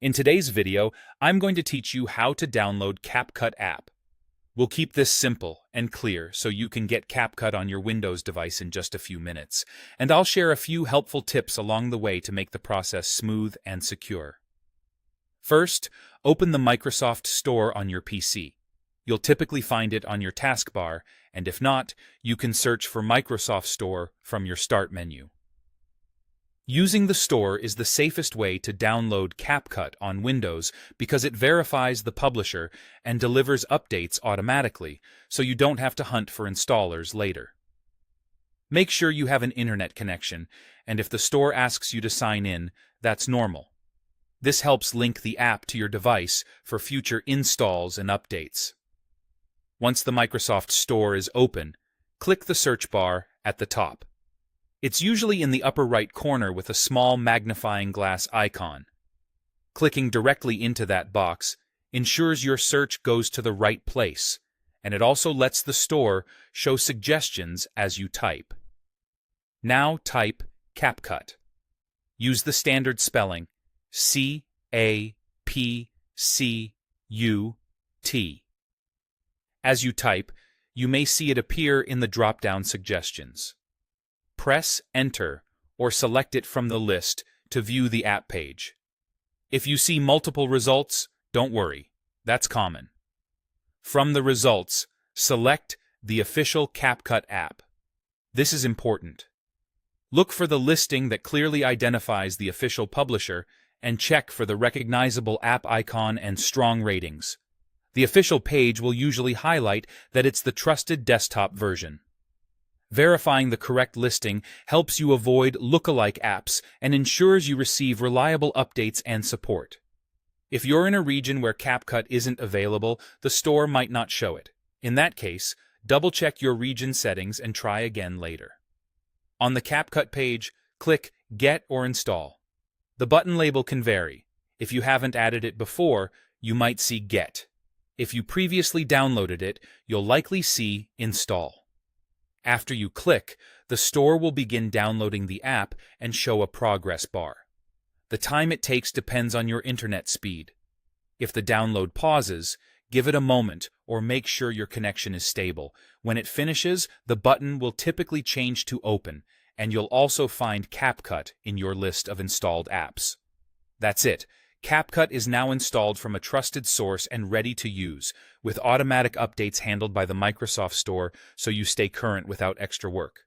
In today's video, I'm going to teach you how to download CapCut app. We'll keep this simple and clear so you can get CapCut on your Windows device in just a few minutes, and I'll share a few helpful tips along the way to make the process smooth and secure. First, open the Microsoft Store on your PC. You'll typically find it on your taskbar, and if not, you can search for Microsoft Store from your Start menu. Using the store is the safest way to download CapCut on Windows because it verifies the publisher and delivers updates automatically, so you don't have to hunt for installers later. Make sure you have an internet connection, and if the store asks you to sign in, that's normal. This helps link the app to your device for future installs and updates. Once the Microsoft Store is open, click the search bar at the top. It's usually in the upper right corner with a small magnifying glass icon. Clicking directly into that box ensures your search goes to the right place, and it also lets the store show suggestions as you type. Now type CapCut. Use the standard spelling C-A-P-C-U-T. As you type, you may see it appear in the drop-down suggestions. Press Enter or select it from the list to view the app page. If you see multiple results, don't worry, that's common. From the results, select the official CapCut app. This is important. Look for the listing that clearly identifies the official publisher and check for the recognizable app icon and strong ratings. The official page will usually highlight that it's the trusted desktop version. Verifying the correct listing helps you avoid lookalike apps and ensures you receive reliable updates and support. If you're in a region where CapCut isn't available, the store might not show it. In that case, double-check your region settings and try again later. On the CapCut page, click Get or Install. The button label can vary. If you haven't added it before, you might see Get. If you previously downloaded it, you'll likely see Install. After you click, the store will begin downloading the app and show a progress bar. The time it takes depends on your internet speed. If the download pauses, give it a moment or make sure your connection is stable. When it finishes, the button will typically change to Open, and you'll also find CapCut in your list of installed apps. That's it. CapCut is now installed from a trusted source and ready to use, with automatic updates handled by the Microsoft Store so you stay current without extra work.